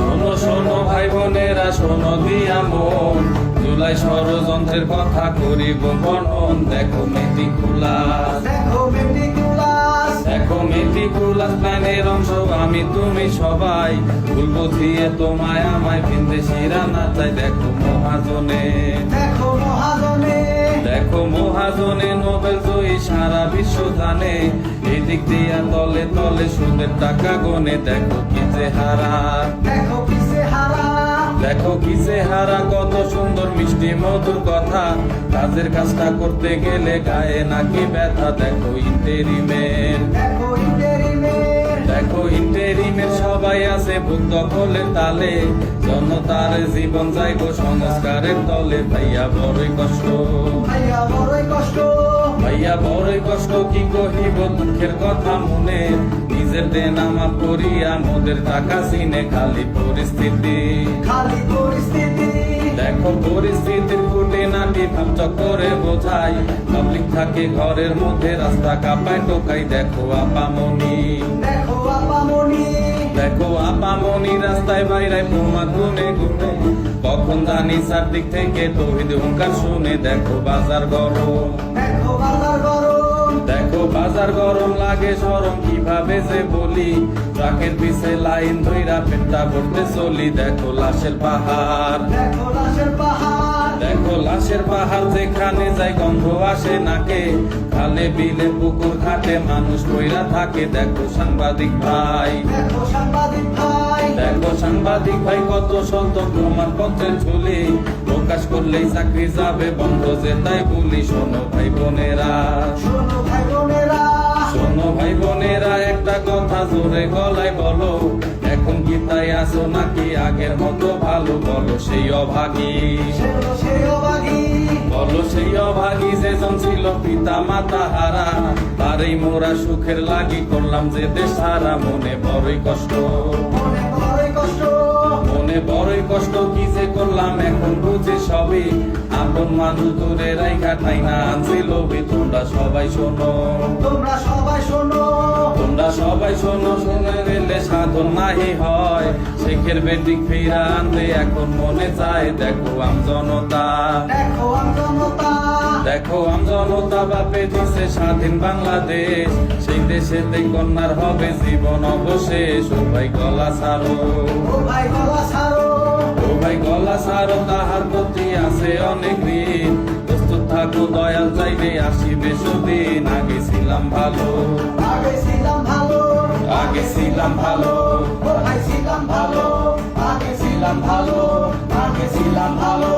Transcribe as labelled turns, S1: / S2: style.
S1: শোনো শোনো ভাই বোনেরা, শোনো দিয়া মন, জুলাই ষড়যন্ত্রের কথা করিব বর্ণন। দেখো মেটিকুলাস, দেখো মেটিকুলাস প্ল্যানের অংশ আমি তুমি সবাই, ভুল বুঝিয়ে তোমায় আমায় ভিনদেশিরা না চাই। দেখো মহাজনে, দেখো মহাজনে নোবেল জয়ী সারা বিশ্ব জানে, এদিক দিয়া তলে তলে সুদের টাকা গনে। দেখো কি চেহারা, দেখো কি চেহারা, কত সুন্দর মিষ্টি মধুর কথা, কাজের কাজটা করতে গেলে গায়ে নাকি ব্যথা। দেখো ইন্টেরিমের, দেখো ইন্টেরিমের সবাই আছে ভূত দখলের তালে, জনতার জীবন যাইব সংস্কারের তলে। ভাইয়া বড়ই কষ্ট, ভাইয়া বড়ই কষ্ট, কি কহিব দুঃখের কথা মনে, নিজের দেনা মাপ করিয়া মোদের টাকা চিনে। খালি পরিস্থিতি, দেখো পরিস্থিতির ফুটে নাটি ভাব চক্করে বোঝাই, পাবলিক থাকে ঘরের মধ্যে রাস্তা কাঁপায় টোকাই। দেখো আপামনি, দেখো আপামনি রাস্তায় বাইরায় প্রমাদ গুনে গুনে, কখন জানি চারদিক থেকে তৌহিদ হুঙ্কার শুনে। দেখো বাজার গরম, দেখো বাজার গরম, লাগে সরম কিভাবে যে বলি, ট্রাকের পিছে লাইন ধইরা পেটটা ভরতে চলি। দেখো লাশের পাহাড়, দেখো লাশের পাহাড়, যেখানে যাই গন্ধ আসে নাকে, খালে বিলে পুকুর ঘাটে মানুষ কইরা থাকে। দেখো সাংবাদিক ভাই, দেখো সাংবাদিক ভাই, কত শত প্রমাণপত্রের ঝুলি, প্রকাশ করলেই চাকরি যাবে বন্ধ যে তাই বলি। শোনো ভাই বোনেরা, শোনো ভাই বোনেরা, একটা কথা জোরে গলায় বলো, এখন কি তাই আসো নাকি আগের মতো ভালো? বলো সেই অভাগী, বলো সেই অভাগী, যেজন ছিল পিতা মাতা হারা, তারই মোরা সুখের লাগি করলাম যে দেশ হারা। মনে বড়ই কষ্ট, মনে বড়ই কষ্ট, কি যে করলাম এখন বুঝি সবই, আপন মানুষ দূরে রাইখা ঠাই না আনছিল। তোমরা সবাই শোনো, তোমরা সবাই শোনো, শুনে গেলে সাধন নাহি হয়, শেখের বেটিক ফিরা আনতে এখন মনে চায়। দেখো আমজনতা, দেখো আমজনতা, বাপে দিছে স্বাধীন বাংলাদেশ, সেই দেশেতে কন্যার হবে জীবন অবশেষ। ও ভাই গলা ছাড়ো, ও ভাই গলা ছাড়ো, তাহার প্রতি আছে অনেক ঋণ, প্রস্তুত থাকো দয়াল চাইবে আসিবে সুদিন। আগে ছিলাম ভালো, আগে ছিলাম ভালো, আগে ছিলাম ভালো, আগে ছিলাম ভালো, আগে ছিলাম ভালো।